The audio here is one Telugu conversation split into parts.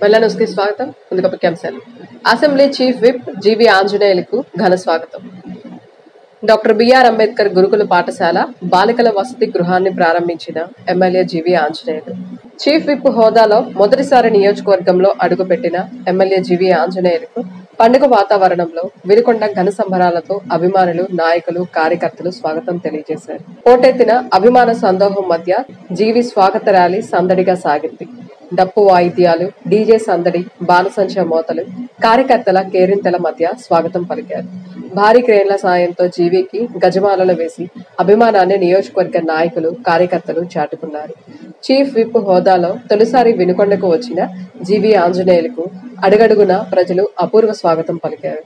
మళ్ళా న్యూస్కి స్వాగతం. ముందుగా ముఖ్యాంశాలు. అసెంబ్లీ చీఫ్ విప్ జీవి ఆంజనేయులకు ఘన స్వాగతం. డాక్టర్ బిఆర్ అంబేద్కర్ గురుకుల పాఠశాల బాలికల వసతి గృహాన్ని ప్రారంభించిన ఎమ్మెల్యే జీవి ఆంజనేయులు. చీఫ్ విప్ హోదాలో మొదటిసారి నియోజకవర్గంలో అడుగుపెట్టిన ఎమ్మెల్యే జీవి ఆంజనేయులకు పండుగ వాతావరణంలో వినుకొండ ఘన సంబరాలతో అభిమానులు, నాయకులు, కార్యకర్తలు స్వాగతం తెలియజేశారు. పోటెత్తిన అభిమాన సందోహం మధ్య జీవి స్వాగత ర్యాలీ సందడిగా సాగింది. డప్పు వాయిద్యాలు, డీజే సందడి, బాణసంచ మోతలు, కార్యకర్తల కేరింతల మధ్య స్వాగతం పలికారు. భారీ క్రేన్ల సాయంతో జీవికి గజమాలలు వేసి అభిమానాన్ని నియోజకవర్గ నాయకులు, కార్యకర్తలు చాటుకున్నారు. చీఫ్ విప్ హోదాలో తొలిసారి వినుకొండకు వచ్చిన జీవి ఆంజనేయులకు అడుగడుగున ప్రజలు అపూర్వ స్వాగతం పలికారు.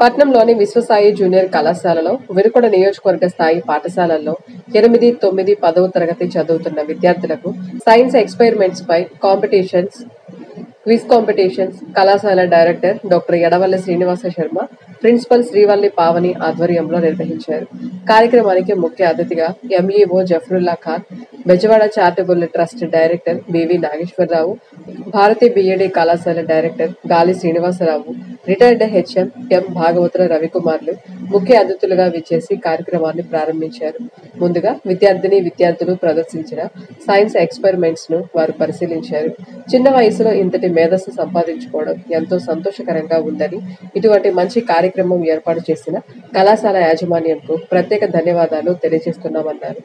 పట్నంలోని విశ్వసాయి జూనియర్ కళాశాలలో వినుకొండ నియోజకవర్గ స్థాయి పాఠశాలల్లో 8, 9, 10వ తరగతి చదువుతున్న విద్యార్థులకు సైన్స్ ఎక్స్పెరిమెంట్స్ పై కాంపిటీషన్స్, క్విజ్ కాంపిటీషన్స్ కళాశాల director doctor Yadavalli Srinivasa Sharma, principal Srivalli Pavani ఆధ్వర్యంలో నిర్వహించారు. కార్యక్రమానికి ముఖ్య అతిథిగా MEO Jafarulla Khan, Bezawada charitable trust director B V Nageswararao, Bharathi B Ed కళాశాల director Gali Srinivasarao, retired HM M Bhagavatula రవికుమార్లు ముఖ్య అతిథులుగా విచ్చేసి కార్యక్రమాన్ని ప్రారంభించారు. ముందుగా విద్యార్థులు ప్రదర్శించిన సైన్స్ ఎక్స్పెరిమెంట్స్ ను వారు పరిశీలించారు. చిన్న వయసులో ఇంతటి మేధస్సు సంపాదించుకోవడం ఎంతో సంతోషకరంగా ఉందని, ఇటువంటి మంచి కార్యక్రమం ఏర్పాటు చేసిన కళాశాల యాజమాన్యంకు ప్రత్యేక ధన్యవాదాలు తెలియజేస్తున్నామన్నారు.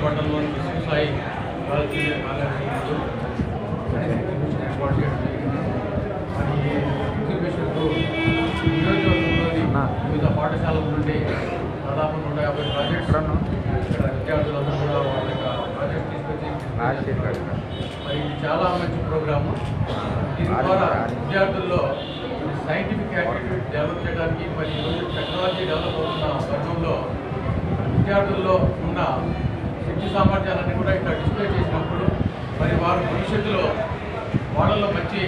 పట్టణంలోని విశ్వసాయి భారతీయ కళాశాలలో ఏర్పాటు చేయడం జరిగింది. మరి ఈ ఎగ్జిబిషన్కు నియోజకవర్గంలోని వివిధ పాఠశాలల నుండి దాదాపు 150 ప్రాజెక్టులను ఇక్కడ విద్యార్థులందరూ కూడా వాళ్ళ యొక్క ప్రాజెక్ట్ తీసుకొచ్చి మరి ఇది చాలా మంచి ప్రోగ్రాము. దీని ద్వారా విద్యార్థుల్లో సైంటిఫిక్ యాక్టివిటీ డెవలప్ చేయడానికి, మరి ఈరోజు టెక్నాలజీ డెవలప్ అవుతున్న తరుణంలో విద్యార్థుల్లో ఉన్న శక్తి సామర్థ్యాలన్నీ కూడా ఇక్కడ డిస్ప్లే చేసినప్పుడు మరి వారు భవిష్యత్తులో వాళ్ళలో మంచి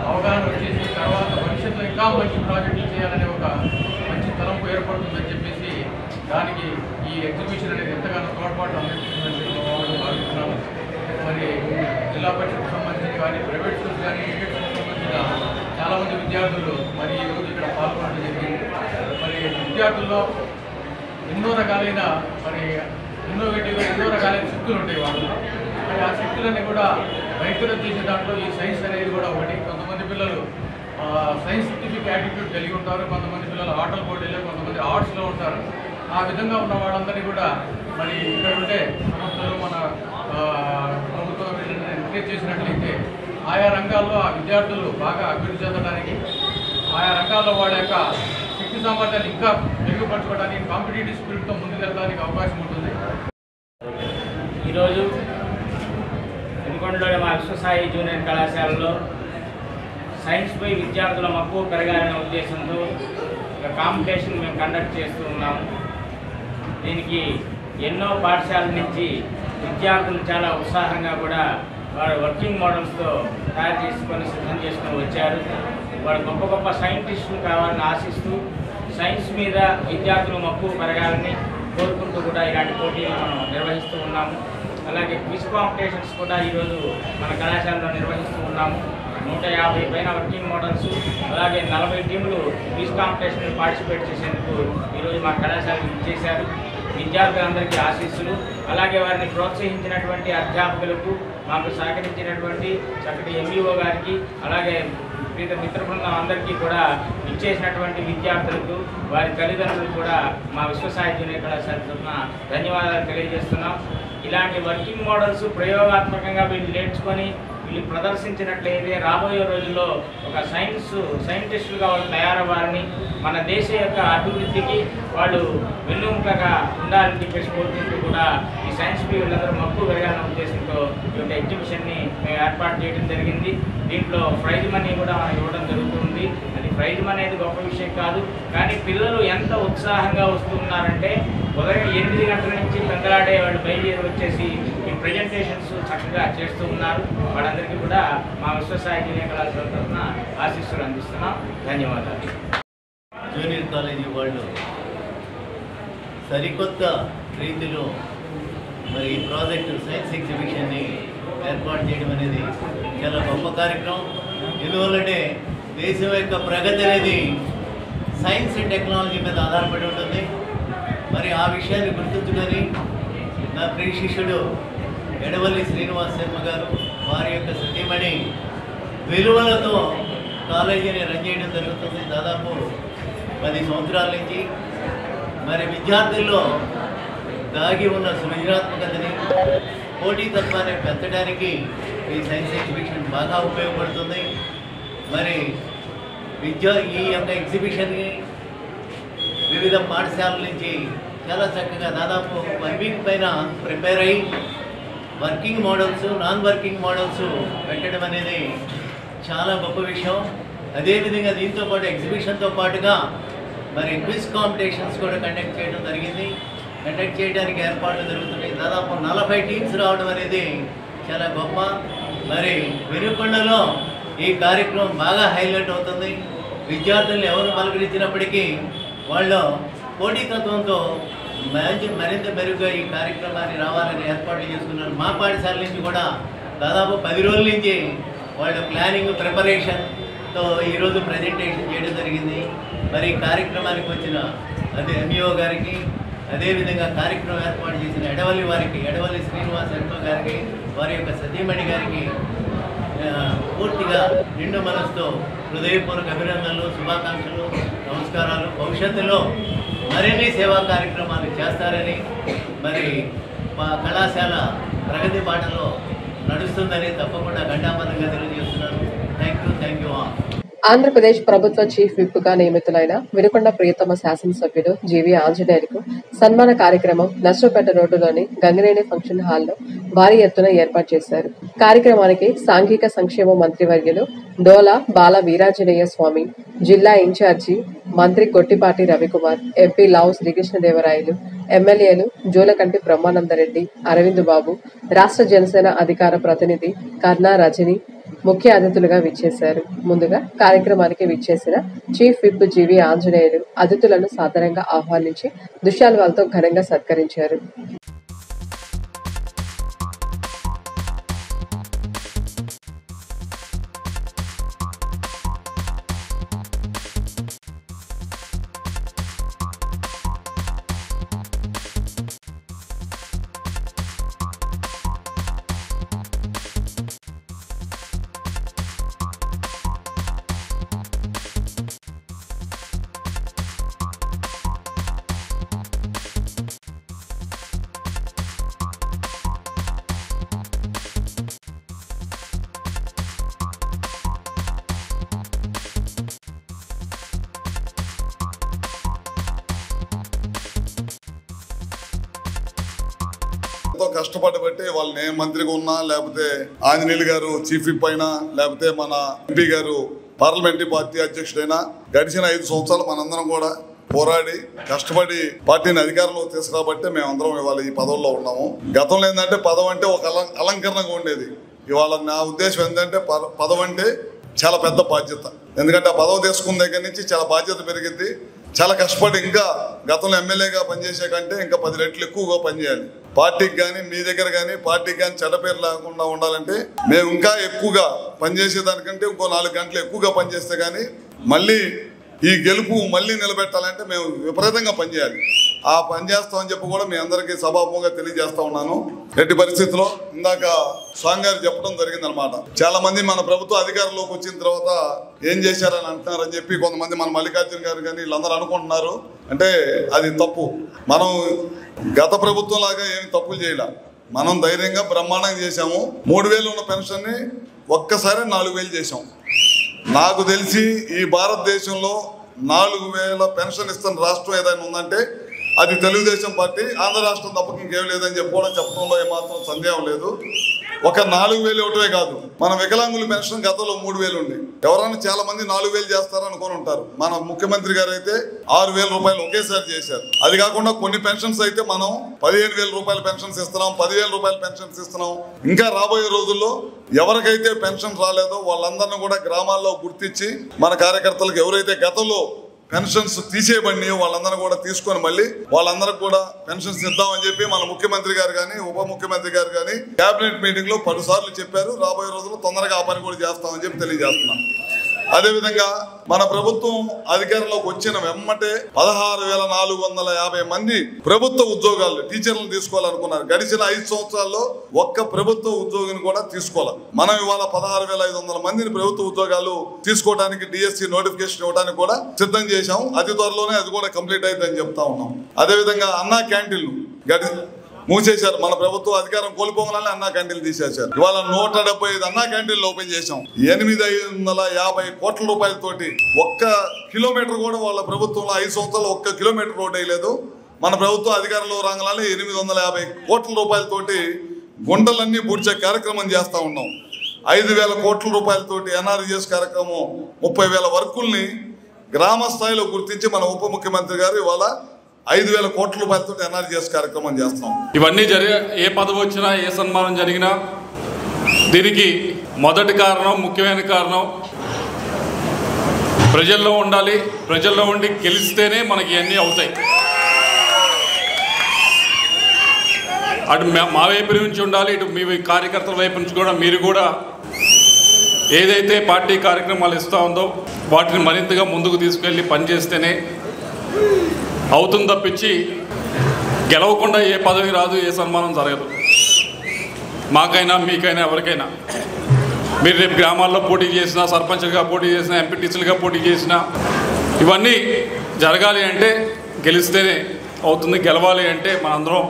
అవగాహన వచ్చేసి తర్వాత భవిష్యత్తులో ఇంకా మంచి ప్రాజెక్టులు చేయాలనే ఒక మంచి తలంపు ఏర్పడుతుందని చెప్పేసి దానికి ఈ ఎగ్జిబిషన్ అనేది ఎంతగానో తోడ్పాటు అందిస్తుందని భావిస్తున్నాము. మరి జిల్లా పరిషత్కు సంబంధించి కానీ, ప్రైవేట్ స్కూల్స్ కానీ, ఎడ్యుకేషన్కి సంబంధించిన చాలామంది విద్యార్థులు మరి ఈరోజు ఇక్కడ పాల్గొనడం జరిగింది. మరి విద్యార్థుల్లో ఎన్నో రకాలైన శక్తులు ఉంటాయి వాళ్ళు. మరి ఆ శక్తులన్నీ కూడా బయటకు చేసే దాంట్లో ఈ సైన్స్ అనేది కూడా ఒకటి. కొంతమంది పిల్లలు సైంటిఫిక్ యాటిట్యూడ్ కలిగి ఉంటారు, కొంతమంది పిల్లలు ఆటల పోటీలో, కొంతమంది ఆర్ట్స్లో ఉంటారు. ఆ విధంగా ఉన్న వాళ్ళందరినీ కూడా మరి ఇక్కడ ఉంటే సంస్థలు మన ప్రభుత్వం ఎంకరేజ్ చేసినట్లయితే ఆయా రంగాల్లో ఆ విద్యార్థులు బాగా అభివృద్ధి చెందడానికి, ఆయా రంగాల్లో వాళ్ళ యొక్క శక్తి సామర్థ్యాన్ని ఇంకా మెరుగుపరచుకోవడానికి, కాంపిటేటివ్ స్పిరిట్తో ముందుకెళ్ళడానికి అవకాశం ఉంటుంది. ఈరోజు వినుకొండలోని మా విశ్వసాయి జూనియర్ కళాశాలలో సైన్స్పై విద్యార్థుల మక్కువ పెరగాలనే ఉద్దేశంతో ఒక కాంపిటీషన్ మేము కండక్ట్ చేస్తూ ఉన్నాము. దీనికి ఎన్నో పాఠశాలల నుంచి విద్యార్థులు చాలా ఉత్సాహంగా కూడా వారు వర్కింగ్ మోడల్స్తో తయారు చేసుకొని సిద్ధం చేసుకొని వచ్చారు. వారు గొప్ప గొప్ప సైంటిస్టులు కావాలని ఆశిస్తూ సైన్స్ మీద విద్యార్థులు మక్కువ పెరగాలని కోరుకుంటూ కూడా ఇలాంటి పోటీలు మనం నిర్వహిస్తూ ఉన్నాము. అలాగే క్విజ్ కాంపిటీషన్స్ కూడా ఈరోజు మన కళాశాలలో నిర్వహిస్తూ ఉన్నాము. 150 పైన వర్కింగ్ మోడల్స్, అలాగే 40 టీములు క్విజ్ కాంపిటీషన్లో పార్టిసిపేట్ చేసేందుకు ఈరోజు మా కళాశాలకు ఇచ్చేశారు. విద్యార్థులందరికీ ఆశీస్సులు, అలాగే వారిని ప్రోత్సహించినటువంటి అధ్యాపకులకు, మాకు సహకరించినటువంటి చక్కటి ఎంఈఓ గారికి, అలాగే మిత్ర బృందం అందరికీ కూడా ఇచ్చేసినటువంటి విద్యార్థులకు, వారి తల్లిదండ్రులకు కూడా మా విశ్వసాయి జూనియర్ కళాశాల తరఫున ధన్యవాదాలు తెలియజేస్తున్నాం. ఇలాంటి వర్కింగ్ మోడల్స్ ప్రయోగాత్మకంగా వీళ్ళు నేర్చుకొని వీళ్ళు ప్రదర్శించినట్లయితే రాబోయే రోజుల్లో ఒక సైంటిస్టులుగా వాళ్ళు తయారవ్వాలని, మన దేశ యొక్క అభివృద్ధికి వాళ్ళు వెన్నుముకగా ఉండాలని చెప్పేసి కోరుకుంటూ కూడా ఈ సైన్స్ వీళ్ళందరూ మక్కువ పెరగాలన్న ఉద్దేశంతో ఈ యొక్క ఎగ్జిబిషన్ని మేము ఏర్పాటు చేయడం జరిగింది. దీంట్లో ప్రైజ్ మనీ కూడా మనం ఇవ్వడం జరుగుతుంది. అది ప్రైజ్ మనీ అనేది గొప్ప విషయం కాదు, కానీ పిల్లలు ఎంత ఉత్సాహంగా వస్తున్నారంటే ఉదయం 8 గంటల నుంచి పెందలాడే వాళ్ళు బయలుదేరి వచ్చేసి ఈ ప్రజెంటేషన్స్ చక్కగా చేస్తూ ఉన్నారు. వాళ్ళందరికీ కూడా మా విశ్వసాయి జూనియర్ కళాశాల తరఫున ఆశీస్సులు అందిస్తున్నాం. ధన్యవాదాలు. జూనియర్ కాలేజీ వాళ్ళు సరికొత్త రీతిలో మరి ఈ ప్రాజెక్టు సైన్స్ ఎగ్జిబిషన్ని ఏర్పాటు చేయడం అనేది చాలా గొప్ప కార్యక్రమం. ఎందువల్లంటే దేశం యొక్క ప్రగతి అనేది సైన్స్ అండ్ టెక్నాలజీ మీద ఆధారపడి ఉంటుంది. మరి ఆ విషయాన్ని గుర్తుంచుకొని నా ప్రియ శిష్యుడు యడవల్లి శ్రీనివాస శర్మ గారు, వారి యొక్క సతీమణి విలువలతో కాలేజీని రన్ చేయడం జరుగుతుంది. దాదాపు 10 సంవత్సరాల నుంచి మరి విద్యార్థుల్లో దాగి ఉన్న సృజనాత్మకతని పోటీతత్వాన్ని పెంచడానికి ఈ సైన్స్ ఎగ్జిబిషన్ బాగా ఉపయోగపడుతుంది. మరి ఈ యొక్క ఎగ్జిబిషన్ని వివిధ పాఠశాలల నుంచి చాలా చక్కగా దాదాపు 1 వీక్ పైన ప్రిపేర్ అయ్యి working models, non working models పెట్టడం అనేది చాలా గొప్ప విషయం. అదేవిధంగా దీంతో పాటు ఎగ్జిబిషన్తో పాటుగా మరి క్విజ్ కాంపిటీషన్స్ కూడా కండక్ట్ చేయడం జరిగింది. కండక్ట్ చేయడానికి ఏర్పాట్లు జరుగుతున్నాయి. దాదాపు 40 టీమ్స్ రావడం అనేది చాలా గొప్ప. మరి వినుకొండలో ఈ కార్యక్రమం బాగా హైలైట్ అవుతుంది. విద్యార్థులు ఎవరు పలకరించినప్పటికీ వాళ్ళు పోటీతత్వంతో మరింత మెరుగ్గా ఈ కార్యక్రమాన్ని రావాలని ఏర్పాట్లు చేసుకున్నారు. మా పాఠశాల నుంచి కూడా దాదాపు 10 రోజుల నుంచి వాళ్ళు ప్లానింగ్ ప్రిపరేషన్తో ఈరోజు ప్రజెంటేషన్ చేయడం జరిగింది. మరి ఈ కార్యక్రమానికి వచ్చిన ఎంఈఓ గారికి, అదేవిధంగా కార్యక్రమం ఏర్పాటు చేసిన ఎడవల్లి శ్రీనివాస్ ఎంతో గారికి, వారి యొక్క సతీమణి గారికి పూర్తిగా నిండు మనసుతో హృదయపూర్వక అభినందనలు, శుభాకాంక్షలు, నమస్కారాలు. భవిష్యత్తులో మరిన్ని సేవా కార్యక్రమాలు చేస్తారని, మరి మా కళాశాల ప్రగతి బాటలో నడుస్తుందని తప్పకుండా ఘంటాపథంగా తెలియజేస్తున్నాను. Thank you all. ఆంధ్రప్రదేశ్ ప్రభుత్వ చీఫ్ విప్ గా నియమితులైన వినుకొండ ప్రియతమ శాసనసభ్యుడు జీవి ఆంజనేయులకు సన్మాన కార్యక్రమం నర్సరావుపేట రోడ్డులోని గంగినేని ఫంక్షన్ హాల్లో భారీ ఎత్తున ఏర్పాటు చేశారు. కార్యక్రమానికి సాంఘిక సంక్షేమ మంత్రివర్యులు డోలా బాల వీరాంజనేయ స్వామి, జిల్లా ఇన్ఛార్జి మంత్రి గొట్టిపాటి రవికుమార్, ఎంపీ లావు శ్రీకృష్ణదేవరాయలు, ఎమ్మెల్యేలు జూలకంటి బ్రహ్మానందరెడ్డి, అరవింద్ బాబు, రాష్ట్ర జనసేన అధికార ప్రతినిధి కర్ణా రజని ముఖ్య అతిథులుగా విచ్చేశారు. ముందుగా కార్యక్రమానికి విచ్చేసిన చీఫ్ విప్ జీవి ఆంజనేయులు అతిథులను సాదరంగా ఆహ్వానించి దుశ్శాలువాలతో ఘనంగా సత్కరించారు. ఎంతో కష్టపడబట్టి వాళ్ళని ఏ మంత్రిగా ఉన్నా, లేకపోతే ఆంజనేయులు గారు చీఫ్ విప్ అయినా, లేకపోతే మన ఎంపీ గారు పార్లమెంటరీ పార్టీ అధ్యక్షుడైనా గడిచిన 5 సంవత్సరాలు మనందరం కూడా పోరాడి కష్టపడి పార్టీని అధికారంలో తీసుకురాబట్టే మేమందరం ఇవాళ ఈ పదవుల్లో ఉన్నాము. గతంలో ఏంటంటే పదవి అంటే ఒక అలంకరణగా ఉండేది. ఇవాళ నా ఉద్దేశం ఏంటంటే పదవి అంటే చాలా పెద్ద బాధ్యత. ఎందుకంటే ఆ పదవి తీసుకున్న దగ్గర నుంచి చాలా బాధ్యత పెరిగింది. చాలా కష్టపడి ఇంకా గతంలో ఎమ్మెల్యేగా పనిచేసే కంటే ఇంకా 10 రెట్లు ఎక్కువగా పనిచేయాలి. పార్టీకి కానీ, మీ దగ్గర కానీ పార్టీకి కానీ చెడ్డ పేరు లేకుండా ఉండాలంటే మేము ఇంకా ఎక్కువగా పనిచేసేదానికంటే ఇంకో 4 గంటలు ఎక్కువగా పనిచేస్తే కానీ మళ్ళీ ఈ గెలుపు మళ్ళీ నిలబెట్టాలంటే మేము విపరీతంగా పనిచేయాలి. ఆ పని చేస్తామని చెప్పి కూడా మీ అందరికీ సభాముఖంగా తెలియజేస్తా ఉన్నాను. ఎట్టి పరిస్థితుల్లో ఇందాక స్వామి గారు చెప్పడం జరిగిందనమాట. చాలా మంది మన ప్రభుత్వం అధికారంలోకి వచ్చిన తర్వాత ఏం చేశారని అంటున్నారని చెప్పి కొంతమంది మన మల్లికార్జున గారు కానీ వీళ్ళందరూ అనుకుంటున్నారు. అంటే అది తప్పు. మనం గత ప్రభుత్వం లాగా ఏమి తప్పులు చేయలే. మనం ధైర్యంగా బ్రహ్మాండంగా చేశాము. 3000 ఉన్న పెన్షన్ని ఒక్కసారి 4000 చేశాం. నాకు తెలిసి ఈ భారతదేశంలో 4000 పెన్షన్ ఇస్తున్న రాష్ట్రం ఏదైనా ఉందంటే అది తెలుగుదేశం పార్టీ. ఆంధ్ర రాష్ట్రం తప్పక ఇంకేం లేదని చెప్పడంలో ఏమాత్రం సందేహం లేదు. ఒక 4000 ఒకటే కాదు, మన వికలాంగుల పెన్షన్ గతంలో 3000 ఉంది. ఎవరైనా చాలా మంది 4000 చేస్తారని అనుకుని ఉంటారు. మన ముఖ్యమంత్రి గారు అయితే 6000 రూపాయలు ఒకేసారి చేశారు. అది కాకుండా కొన్ని పెన్షన్స్ అయితే మనం 15000 రూపాయల పెన్షన్స్ ఇస్తున్నాం, 10000 రూపాయల పెన్షన్స్ ఇస్తున్నాం. ఇంకా రాబోయే రోజుల్లో ఎవరికైతే పెన్షన్ రాలేదో వాళ్ళందరినీ కూడా గ్రామాల్లో గుర్తించి మన కార్యకర్తలకు ఎవరైతే గతంలో పెన్షన్స్ తీసేయబడినాయో వాళ్ళందరూ కూడా తీసుకొని మళ్ళీ వాళ్ళందరికి కూడా పెన్షన్స్ ఇద్దామని చెప్పి మన ముఖ్యమంత్రి గారు కానీ, ఉప ముఖ్యమంత్రి గారు కానీ కేబినెట్ మీటింగ్ లో 10 సార్లు చెప్పారు. రాబోయే రోజుల్లో తొందరగా ఆ పని కూడా చేస్తామని చెప్పి తెలియజేస్తున్నాం. అదేవిధంగా మన ప్రభుత్వం అధికారంలోకి వచ్చిన వెమ్మటే 16,450 మంది ప్రభుత్వ ఉద్యోగాలు టీచర్లను తీసుకోవాలనుకున్నారు. గడిచిన 5 సంవత్సరాల్లో ఒక్క ప్రభుత్వ ఉద్యోగిని కూడా తీసుకోవాలి. మనం ఇవాళ 16,500 మందిని ప్రభుత్వ ఉద్యోగాలు తీసుకోవడానికి డిఎస్సి నోటిఫికేషన్ ఇవ్వడానికి కూడా సిద్ధం చేశాం. అతి త్వరలోనే అది కూడా కంప్లీట్ అయిద్దని చెప్తా ఉన్నాం. అదేవిధంగా అన్నా క్యాంటీన్లు మూసేశారు. మన ప్రభుత్వం అధికారం కోల్పోగానే అన్నా క్యాంటీన్లు తీసేశారు. ఇవాళ 175 అన్నా క్యాంటీన్లు ఓపెన్ చేశాం. 850 కోట్ల రూపాయలతోటి ఒక్క కిలోమీటర్ కూడా వాళ్ళ ప్రభుత్వంలో 5 సంవత్సరాలు ఒక్క కిలోమీటర్ రోడ్ వేయలేదు. మన ప్రభుత్వం అధికారంలో రాగానే 850 కోట్ల రూపాయలతోటి గుంటలన్నీ పూడ్చే కార్యక్రమం చేస్తా ఉన్నాం. 5,000 కోట్ల రూపాయలతోటి ఎన్ఆర్జీఎస్ కార్యక్రమం 30,000 వర్కుల్ని గ్రామ స్థాయిలో గుర్తించి మన ఉప ముఖ్యమంత్రి గారు ఇవాళ 5,000 కోట్ల రూపాయలతో ఎన్ఆర్జీఎస్ కార్యక్రమం చేస్తాం. ఇవన్నీ ఏ పదవి వచ్చినా ఏ సన్మానం జరిగినా దీనికి మొదటి కారణం, ముఖ్యమైన కారణం ప్రజల్లో ఉండాలి. ప్రజల్లో ఉండి గెలిస్తేనే మనకి ఇవన్నీ అవుతాయి. అటు మా వైపు నుంచి ఉండాలి, ఇటు మీ కార్యకర్తల వైపు నుంచి కూడా మీరు కూడా ఏదైతే పార్టీ కార్యక్రమాలు ఇస్తూ ఉందో వాటిని మరింతగా ముందుకు తీసుకెళ్ళి పనిచేస్తేనే అవుతుంది తప్పించి గెలవకుండా ఏ పదవి రాదు, ఏ సన్మానం జరగదు. మాకైనా మీకైనా ఎవరికైనా మీరు రేపు గ్రామాల్లో పోటీ చేసినా, సర్పంచ్లుగా పోటీ చేసినా, ఎంపీటీసీలుగా పోటీ చేసినా ఇవన్నీ జరగాలి అంటే గెలిస్తేనే అవుతుంది. గెలవాలి అంటే మనందరం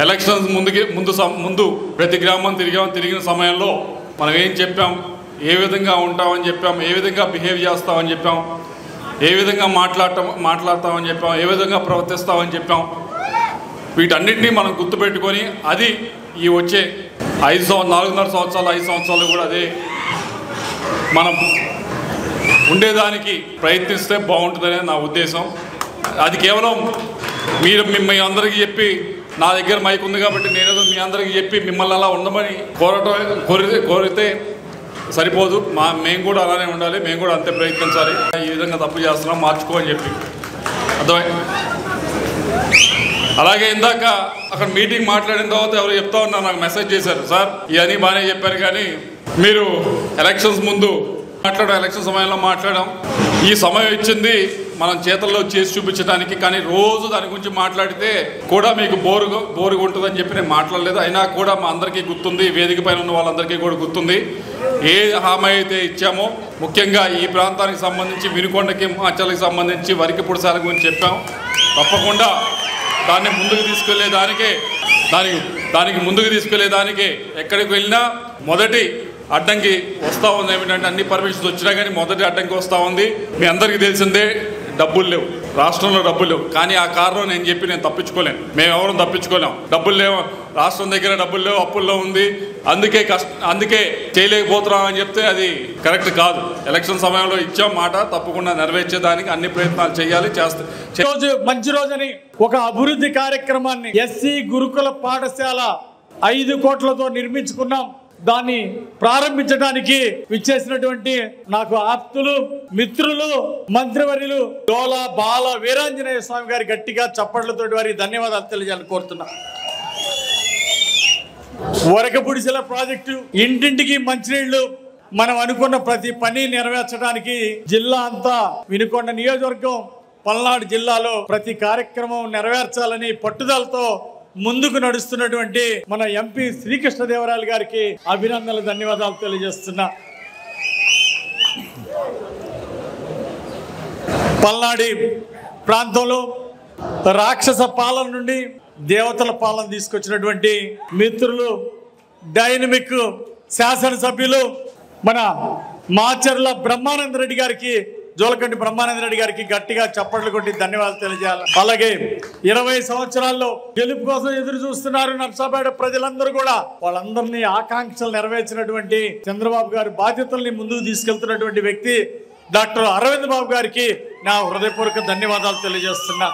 ఎలక్షన్స్ ముందు ప్రతి గ్రామం తిరిగిన సమయంలో మనం ఏం చెప్పాం, ఏ విధంగా ఉంటామని చెప్పాం, ఏ విధంగా బిహేవ్ చేస్తామని చెప్పాం, ఏ విధంగా మాట్లాడతామని చెప్పాం, ఏ విధంగా ప్రవర్తిస్తామని చెప్పాం. వీటన్నిటినీ మనం గుర్తుపెట్టుకొని అది ఈ వచ్చే 4.5 సంవత్సరాలు 5 సంవత్సరాలు కూడా అదే మనం ఉండేదానికి ప్రయత్నిస్తే బాగుంటుందనే నా ఉద్దేశం. అది కేవలం మీ అందరికీ చెప్పి నా దగ్గర మైక్ ఉంది కాబట్టి నేనేదో మీ అందరికీ చెప్పి మిమ్మల్ని అలా ఉండమని కోరితే సరిపోదు. మేము కూడా అలానే ఉండాలి, మేము కూడా అంతే ప్రయత్నించాలి. ఈ విధంగా తప్పు చేస్తున్నాం, మార్చుకో అని చెప్పి అర్థమై. అలాగే ఇందాక అక్కడ మీటింగ్ మాట్లాడిన తర్వాత ఎవరు చెప్తా ఉన్నారు, నాకు మెసేజ్ చేశారు, సార్ ఇవన్నీ బాగానే చెప్పారు కానీ మీరు ఎలక్షన్స్ ముందు ఎలక్షన్ సమయంలో మాట్లాడాం. ఈ సమయం ఇచ్చింది మనం చేతల్లో చేసి చూపించడానికి, కానీ రోజు దాని గురించి మాట్లాడితే కూడా మీకు బోరుగా ఉంటుందని చెప్పి నేను మాట్లాడలేదు. అయినా కూడా మా అందరికీ గుర్తుంది, వేదిక పైన ఉన్న వాళ్ళందరికీ కూడా గుర్తుంది ఏ హామీ అయితే ఇచ్చామో. ముఖ్యంగా ఈ ప్రాంతానికి సంబంధించి వినుకొండకి, మాచర్లకు సంబంధించి వరికి పుడసాల గురించి చెప్పాం. తప్పకుండా దాన్ని ముందుకు తీసుకెళ్లేదానికి ఎక్కడికి వెళ్ళినా మొదటి అడ్డంకి వస్తూ ఉంది. ఏమిటంటే అన్ని పర్మిషన్స్ వచ్చినా కానీ మొదటి అడ్డంకి వస్తూ ఉంది. మీ అందరికీ తెలిసిందే, డబ్బులు లేవు, రాష్ట్రంలో డబ్బులు లేవు. కానీ ఆ కారణం నేను తప్పించుకోలేను, మేము ఎవరు తప్పించుకోలేము. డబ్బులు లేవు, రాష్ట్రం దగ్గర డబ్బులు లేవు, అప్పుల్లో ఉంది, అందుకే చేయలేకపోతున్నాం అని చెప్తే అది కరెక్ట్ కాదు. ఎలక్షన్ సమయంలో ఇచ్చాం మాట, తప్పకుండా నెరవేర్చేదానికి అన్ని ప్రయత్నాలు చేయాలి, రోజు మంచి రోజుని ఒక అభివృద్ధి కార్యక్రమాన్ని ఎస్సీ గురుకుల పాఠశాల 5 కోట్లతో నిర్మించుకున్నాం. దాన్ని ప్రారంభించడానికి విచ్చేసినటువంటి నాకు ఆప్తులు, మిత్రులు, మంత్రివర్యులు డోలా బాల వీరాంజనేయ స్వామి గారి గట్టిగా చప్పట్లతో వారికి ధన్యవాదాలు తెలియజేయాలని కోరుతున్నా. వరకపుడిసెల ప్రాజెక్టు, ఇంటింటికి మంచినీళ్లు, మనం అనుకున్న ప్రతి పని నెరవేర్చడానికి జిల్లా అంతా, వినుకొండ నియోజకవర్గం, పల్నాడు జిల్లాలో ప్రతి కార్యక్రమం నెరవేర్చాలని పట్టుదలతో ముందుకు నడుస్తున్నటువంటి మన ఎంపీ శ్రీకృష్ణదేవరాయలు గారికి అభినందనలు, ధన్యవాదాలు తెలియజేస్తున్నా. పల్నాడు ప్రాంతంలో రాక్షస పాలన నుండి దేవతల పాలన తీసుకొచ్చినటువంటి మిత్రులు, డైనమిక్ శాసనసభ్యులు మన మాచర్ల బ్రహ్మానంద రెడ్డి గారికి, జోలకంటి బ్రహ్మానంద రెడ్డి గారికి గట్టిగా చప్పట్లు కొట్టి ధన్యవాదాలు తెలియజేయాలి. అలాగే 20 సంవత్సరాల్లో గెలుపు కోసం ఎదురు చూస్తున్నారు నర్సాపేట ప్రజలందరూ కూడా. వాళ్ళందరినీ ఆకాంక్షలు నెరవేర్చినటువంటి చంద్రబాబు గారి బాధ్యతల్ని ముందుకు తీసుకెళ్తున్నటువంటి వ్యక్తి డాక్టర్ అరవింద్ బాబు గారికి నా హృదయపూర్వక ధన్యవాదాలు తెలియజేస్తున్నా.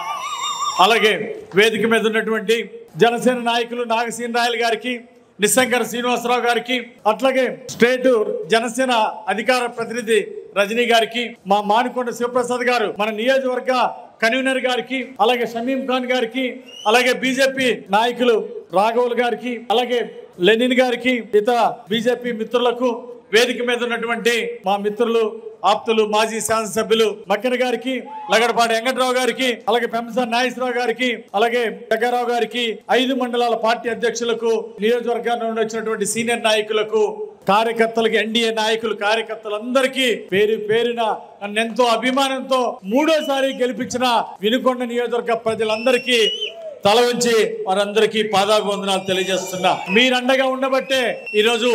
అలాగే వేదిక మీద ఉన్నటువంటి జనసేన నాయకులు నాగసీన రాయలు గారికి, నిస్సంకర శ్రీనివాసరావు గారికి, అట్లాగే స్టేట్ జనసేన అధికార ప్రతినిధి రజనీ గారికి, మా మానుకొండ శివప్రసాద్ గారు మన నియోజకవర్గ కన్వీనర్ గారికి, అలాగే షమీం ఖాన్ గారికి, అలాగే బీజేపీ నాయకులు రాఘవుల్ గారికి, అలాగే లెనిన్ గారికి, ఇతర బీజేపీ మిత్రులకు, వేదిక మీద ఉన్నటువంటి మా మిత్రులు ఆప్తులు మాజీ శాసనసభ్యులు మక్కెన గారికి, లగడపాటి వెంకటరావు గారికి, అలాగే పెంపసాని నాగేశ్వరరావు గారికి, అలాగే జగ్గారావు గారికి, 5 మండలాల పార్టీ అధ్యక్షులకు, నియోజకవర్గాల నుండి వచ్చినటువంటి సీనియర్ నాయకులకు, కార్యకర్తలకి, ఎన్డీఏ నాయకులు, కార్యకర్తలందరికీ పేరు పేరున నన్నెంతో అభిమానంతో 3వ సారి గెలిపించిన వినుకొండ నియోజకవర్గ ప్రజలందరికీ తల ఉంచి వారందరికీ పాదాభివందనాలు తెలియజేస్తున్నా. మీరు అండగా ఉండబట్టే ఈరోజు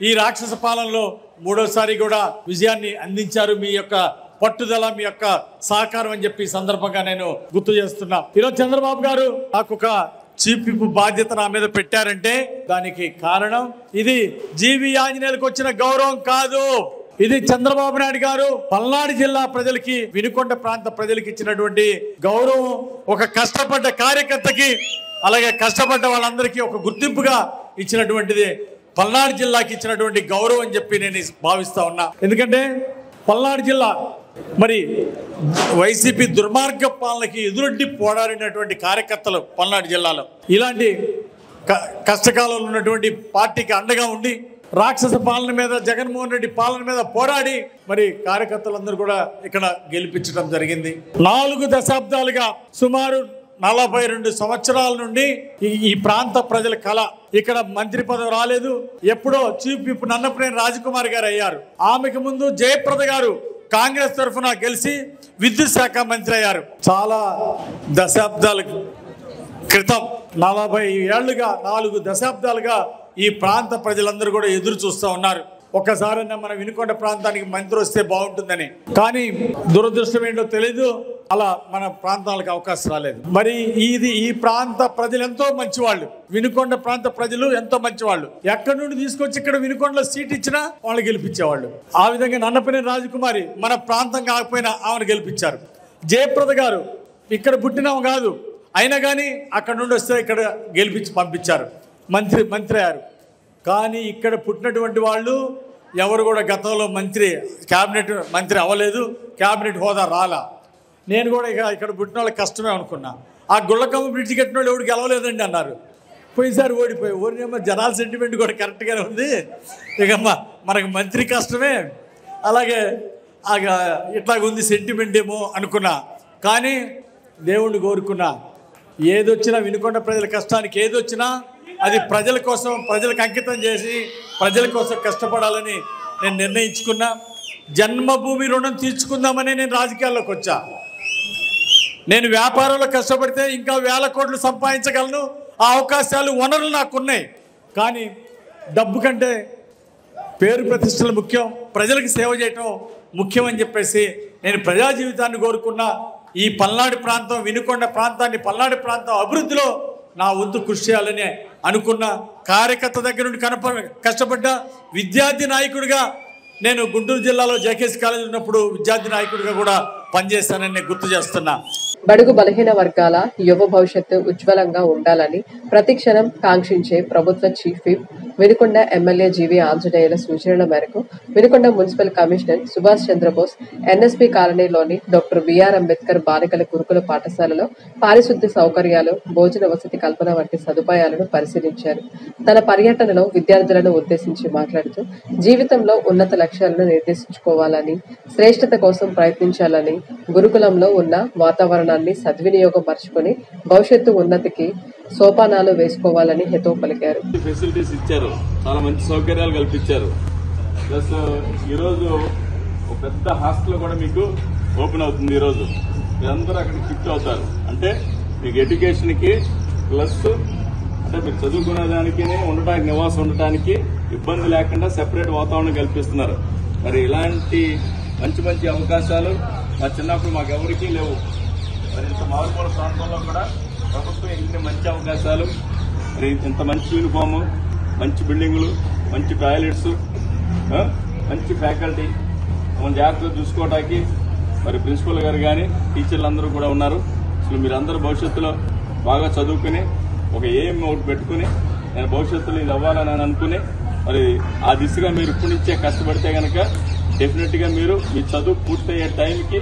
ఈ రాక్షస పాలనలో 3వ సారి కూడా విజయాన్ని అందించారు. మీ యొక్క పట్టుదల, మీ యొక్క సహకారం అని చెప్పి సందర్భంగా నేను గుర్తు చేస్తున్నా. ఈరోజు చంద్రబాబు గారు నాకు ఒక చీఫ్ విప్ బాధ్యత నా మీద పెట్టారంటే దానికి కారణం ఇది జీవి ఆంజనేయులకు వచ్చిన గౌరవం కాదు. ఇది చంద్రబాబు నాయుడు గారు పల్నాడు జిల్లా ప్రజలకి, వినుకొండ ప్రాంత ప్రజలకి ఇచ్చినటువంటి గౌరవం. ఒక కష్టపడ్డ కార్యకర్తకి, అలాగే కష్టపడ్డ వాళ్ళందరికీ ఒక గుర్తింపుగా ఇచ్చినటువంటిది, పల్నాడు జిల్లాకి ఇచ్చినటువంటి గౌరవం అని చెప్పి నేను భావిస్తా ఉన్నా. ఎందుకంటే పల్నాడు జిల్లా మరి వైసీపీ దుర్మార్గ పాలనకి ఎదురొడ్డి పోరాడినటువంటి కార్యకర్తలు పల్నాడు జిల్లాలో ఇలాంటి కష్టకాలంలో ఉన్నటువంటి పార్టీకి అండగా ఉండి రాక్షస పాలన మీద, జగన్మోహన్ రెడ్డి పాలన మీద పోరాడి మరి కార్యకర్తలందరూ కూడా ఇక్కడ గెలిపించడం జరిగింది. 4 దశాబ్దాలుగా సుమారు 42 సంవత్సరాల నుండి ఈ ప్రాంత ప్రజల కళ. ఇక్కడ మంత్రి పదవి రాలేదు. ఎప్పుడో చీఫ్ విప్ నన్నపనేని రాజకుమార్ గారు అయ్యారు. ఆమెకు ముందు జయప్రద గారు కాంగ్రెస్ తరఫున గెలిచి విద్యుత్ శాఖ మంత్రి అయ్యారు. చాలా దశాబ్దాల క్రితం 40 ఏళ్లుగా, 4 దశాబ్దాలుగా ఈ ప్రాంత ప్రజలందరూ కూడా ఎదురు చూస్తూ ఉన్నారు. ఒక్కసారైనా మన వినుకొండ ప్రాంతానికి మంత్రి వస్తే బాగుంటుందని. కానీ దురదృష్టం ఏంటో తెలీదు, అలా మన ప్రాంతాలకు అవకాశం రాలేదు. మరి ఈ ప్రాంత ప్రజలు ఎంతో మంచివాళ్ళు, వినుకొండ ప్రాంత ప్రజలు ఎంతో మంచివాళ్ళు. ఎక్కడి నుండి తీసుకొచ్చి ఇక్కడ వినుకొండలో సీట్ ఇచ్చినా వాళ్ళు గెలిపించేవాళ్ళు. ఆ విధంగా నన్నపనేని రాజకుమారి మన ప్రాంతం కాకపోయినా ఆమెను గెలిపించారు. జయప్రద గారు ఇక్కడ పుట్టినాము కాదు, అయినా కానీ అక్కడ నుండి వస్తే ఇక్కడ గెలిపించి పంపించారు, మంత్రి అయ్యారు. కానీ ఇక్కడ పుట్టినటువంటి వాళ్ళు ఎవరు కూడా గతంలో క్యాబినెట్ మంత్రి అవ్వలేదు, క్యాబినెట్ హోదా రాలా. నేను కూడా ఇక్కడ పుట్టిన వాళ్ళకి కష్టమే అనుకున్నా. ఆ గుళ్ళకమ్మ బ్రిడ్జి కట్టిన వాళ్ళు ఎవరికి గెలవలేదండి అన్నారు. పోయినసారి ఓడినేమో జనాల సెంటిమెంట్ కూడా కరెక్ట్గానే ఉంది. ఇక మనకు మంత్రి కష్టమే, అలాగే ఇట్లాగుంది సెంటిమెంట్ ఏమో అనుకున్నా. కానీ దేవుణ్ణి కోరుకున్నా, ఏదొచ్చినా వినుకొండ ప్రజల కష్టానికి ఏదొచ్చినా అది ప్రజల కోసం, ప్రజలకు అంకితం చేసి ప్రజల కోసం కష్టపడాలని నేను నిర్ణయించుకున్నా. జన్మభూమి రుణం తీర్చుకుందామని నేను రాజకీయాల్లోకి వచ్చా. నేను వ్యాపారంలో కష్టపడితే ఇంకా 1000 కోట్లు సంపాదించగలను. ఆ అవకాశాలు, వనరులు నాకున్నాయి. కానీ డబ్బు కంటే పేరు ప్రతిష్టలు ముఖ్యం, ప్రజలకు సేవ చేయటం ముఖ్యం అని చెప్పేసి నేను ప్రజా జీవితాన్ని కోరుకున్నా. ఈ పల్నాడు ప్రాంతం, వినుకొండ ప్రాంతాన్ని, పల్నాడు ప్రాంతం అభివృద్ధిలో నా వంతు కృషి చేయాలని అనుకున్న. కార్యకర్త దగ్గర నుండి కష్టపడ్డా. విద్యార్థి నాయకుడిగా నేను గుంటూరు జిల్లాలో జేకేసీ కాలేజ్ ఉన్నప్పుడు విద్యార్థి నాయకుడిగా కూడా పనిచేస్తానని నేను గుర్తు చేస్తున్నా. బడుగు బలహీన వర్గాల యువ భవిష్యత్తు ఉజ్వలంగా ఉండాలని ప్రతిక్షణం కాంక్షించే ప్రభుత్వ chief whip Vinukonda MLA G V ఆంజనేయుల సూచనల మేరకు Vinukonda municipal commissioner Subhash Chandrabose NSP కాలనీలోని డాక్టర్ బిఆర్ అంబేద్కర్ బాలికల గురుకుల పాఠశాలలో పారిశుద్ధ్య సౌకర్యాలు, భోజన వసతి కల్పన వంటి సదుపాయాలను పరిశీలించారు. తన పర్యటనలో విద్యార్థులను ఉద్దేశించి మాట్లాడుతూ జీవితంలో ఉన్నత లక్ష్యాలను నిర్దేశించుకోవాలని, శ్రేష్టత కోసం ప్రయత్నించాలని, గురుకులంలో ఉన్న వాతావరణాన్ని సద్వినియోగం పరుచుకొని భవిష్యత్తు ఉన్నతికి సోపానాలు వేసుకోవాలని హితవు పలికారు. ఫెసిలిటీస్ ఇచ్చారు, చాలా మంచి సౌకర్యాలు కల్పించారు. ప్లస్ ఈరోజు ఒక పెద్ద హాస్టల్ కూడా మీకు ఓపెన్ అవుతుంది. ఈరోజు మీరందరూ అక్కడికి షిఫ్ట్ అవుతారు. అంటే మీకు ఎడ్యుకేషన్ కి ప్లస్ అంటే మీరు చదువుకునే దానికి, ఉండటానికి, నివాసం ఉండటానికి ఇబ్బంది లేకుండా సెపరేట్ వాతావరణం కల్పిస్తున్నారు. మరి ఇలాంటి మంచి మంచి అవకాశాలు మా చిన్నప్పుడు మాకు ఎవరికీ లేవు. మరి ఇంత మారుమూల ప్రాంతంలో కూడా ప్రభుత్వం ఇన్ని మంచి అవకాశాలు, మరి ఇంత మంచి యూనిఫాము, మంచి బిల్డింగులు, మంచి టాయిలెట్స్, మంచి ఫ్యాకల్టీ, మనం జాగ్రత్తగా చూసుకోవడానికి మరి ప్రిన్సిపల్ గారు కానీ టీచర్లు అందరూ కూడా ఉన్నారు. అసలు మీరందరూ భవిష్యత్తులో బాగా చదువుకుని ఒక ఎయిమ్ ఒకటి పెట్టుకుని నేను భవిష్యత్తులో ఇది అవ్వాలని అనుకుని మరి ఆ దిశగా మీరు ఇప్పటి నుంచే కష్టపడితే కనుక డెఫినెట్గా మీరు మీ చదువు పూర్తయ్యే టైంకి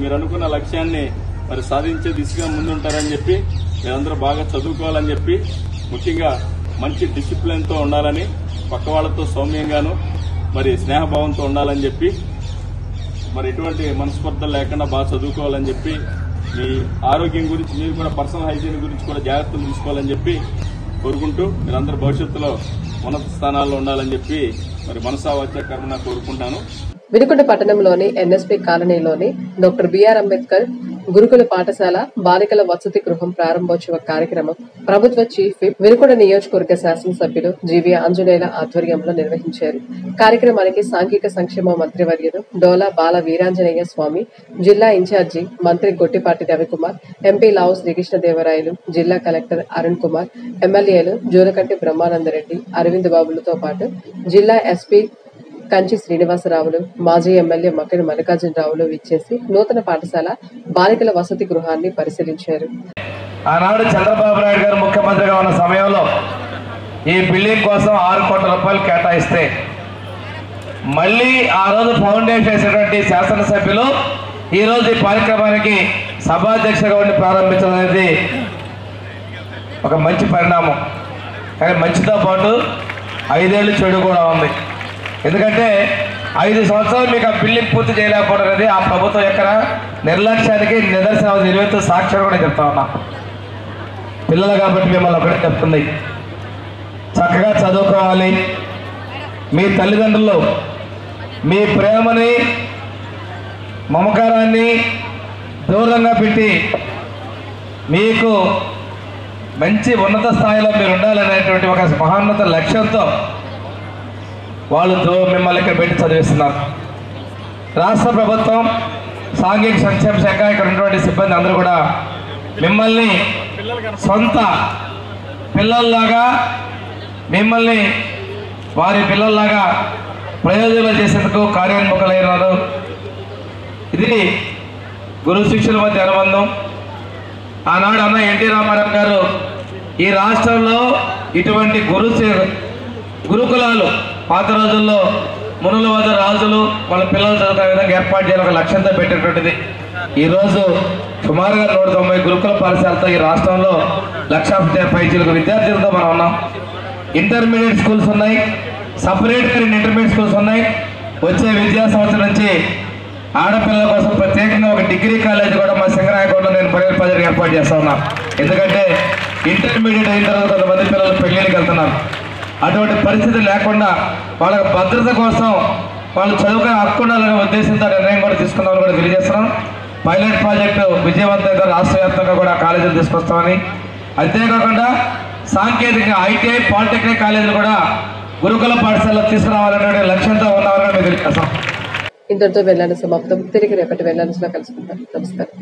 మీరు అనుకున్న లక్ష్యాన్ని మరి సాధించే దిశగా ముందుంటారని చెప్పి మీరందరూ బాగా చదువుకోవాలని చెప్పి, ముఖ్యంగా మంచి డిసిప్లిన్తో ఉండాలని, పక్క వాళ్ళతో సౌమ్యంగాను మరి స్నేహభావంతో ఉండాలని చెప్పి, మరి ఎటువంటి మనస్పర్ధలు లేకుండా బాగా చదువుకోవాలని చెప్పి, మీ ఆరోగ్యం గురించి మీరు కూడా పర్సనల్ హైజీన్ గురించి కూడా జాగ్రత్తలు తీసుకోవాలని చెప్పి కోరుకుంటూ, మీరందరూ భవిష్యత్తులో ఉన్నత స్థానాల్లో ఉండాలని చెప్పి మరి మనసా వాచా కర్మన కోరుకుంటాను. వినుకొండ పట్టణంలోని ఎన్ఎస్పీ కాలనీలోని డాక్టర్ బిఆర్ అంబేద్కర్ గురుకుల పాఠశాల బాలికల వసతి గృహం ప్రారంభోత్సవ కార్యక్రమం ప్రభుత్వ చీఫ్ విప్ వినుకొండ నియోజకవర్గ శాసనసభ్యులు జీవీ ఆంజనేయుల ఆధ్వర్యంలో నిర్వహించారు. కార్యక్రమానికి సాంఘిక సంక్షేమ మంత్రివర్యులు డోలా బాల వీరాంజనేయ స్వామి, జిల్లా ఇన్ఛార్జి మంత్రి గొట్టిపాటి రవికుమార్, ఎంపీ లావు శ్రీకృష్ణదేవరాయలు, జిల్లా కలెక్టర్ అరుణ్ కుమార్, ఎమ్మెల్యేలు జోలకంటి బ్రహ్మానందరెడ్డి, అరవింద్ బాబులతో పాటు జిల్లా ఎస్పీ కంచి శ్రీనివాసరావులు, మాజీ ఎమ్మెల్యే మక్కిడి మల్లికార్జునరావులు విచ్చేసి నూతన పాఠశాల బాలికల వసతి గృహాన్ని పరిశీలించారు. ఆనాడు చంద్రబాబు నాయుడు గారు ముఖ్యమంత్రిగా ఉన్న సమయంలో ఈ బిల్డింగ్ కోసం 6 కోట్ల రూపాయలు కేటాయిస్తే మళ్ళీ ఆ రోజు ఫౌండేషన్ వేసినటువంటి శాసనసభ్యులు ఈ రోజు ఈ కార్యక్రమానికి సభాధ్యక్షగా ఉండి ప్రారంభించడం అనేది ఒక మంచి పరిణామం. కానీ మంచితో పాటు 5 ఏళ్ళు చెడు కూడా ఉంది. ఎందుకంటే 5 సంవత్సరాలు మీకు ఆ బిల్డింగ్ పూర్తి చేయలేకపోవడం అనేది ఆ ప్రభుత్వం యొక్క నిర్లక్ష్యానికి నిదర్శనం. నిర్వహిస్తూ సాక్ష్యం కూడా చెప్తా ఉన్నా. పిల్లలు కాబట్టి మిమ్మల్ని ఒకటే చెప్తుంది, చక్కగా చదువుకోవాలి. మీ తల్లిదండ్రులు మీ ప్రేమని మమకారాన్ని దూరంగా పెట్టి మీకు మంచి ఉన్నత స్థాయిలో మీరు ఉండాలనేటువంటి ఒక మహోన్నత లక్ష్యంతో వాళ్ళు మిమ్మల్ని ఇక్కడ పెట్టి చదివిస్తున్నారు. రాష్ట్ర ప్రభుత్వం, సాంఘిక సంక్షేమ శాఖ, ఇక్కడ ఉన్నటువంటి సిబ్బంది అందరూ కూడా మిమ్మల్ని సొంత పిల్లల్లాగా, మిమ్మల్ని వారి పిల్లల్లాగా ప్రయోజనాలు చేసేందుకు కార్యోన్ముఖులైనారు. ఇది గురు శిష్యుల మధ్య అనుబంధం. ఆనాడు అన్న ఎన్టీ రామారావు గారు ఈ రాష్ట్రంలో ఇటువంటి గురుకులాలు పాత రోజుల్లో మునుల వద్ద రాజులు వాళ్ళ పిల్లలు చదువుకునే విధంగా ఏర్పాటు చేయాలని ఒక లక్ష్యంతో పెట్టేటువంటిది. ఈరోజు సుమారుగా 190 గురుకుల పాఠశాలతో ఈ రాష్ట్రంలో 1,50,000 విద్యార్థులతో మనం ఉన్నాం. ఇంటర్మీడియట్ స్కూల్స్ ఉన్నాయి, సపరేట్గా ఇంటర్మీడియట్ స్కూల్స్ ఉన్నాయి. వచ్చే విద్యా సంవత్సరం నుంచి ఆడపిల్లల కోసం ప్రత్యేకంగా ఒక డిగ్రీ కాలేజ్ కూడా మా సింగరాయకోటలో నేను ప్రజలకు ఏర్పాటు చేస్తా ఉన్నాను. ఎందుకంటే ఇంటర్మీడియట్ అయిన తర్వాత కొంతమంది పిల్లలు పెళ్లికి వెళ్తున్నారు. అటువంటి పరిస్థితి లేకుండా వాళ్ళ భద్రత కోసం వాళ్ళు చదువుకునే హక్కు ఉండాలనే ఉద్దేశంతో నిర్ణయం కూడా తీసుకున్నామని కూడా తెలియజేస్తున్నాం. పైలట్ ప్రాజెక్టు విజయవంతంగా రాష్ట్ర వ్యాప్తంగా కూడా కాలేజీలు తీసుకొస్తామని, అంతేకాకుండా సాంకేతిక ఐటీఐ పాలిటెక్నిక్ కాలేజీలు కూడా గురుకుల పాఠశాలలో తీసుకురావాలనే లక్ష్యంతో ఉన్నామని తెలియజేస్తాం. ఇంతటితో వెళ్ళాలని సమాప్తం. తిరిగి రేపటి వెళ్ళాల్సిలో కలుసుకుంటాం. నమస్కారం.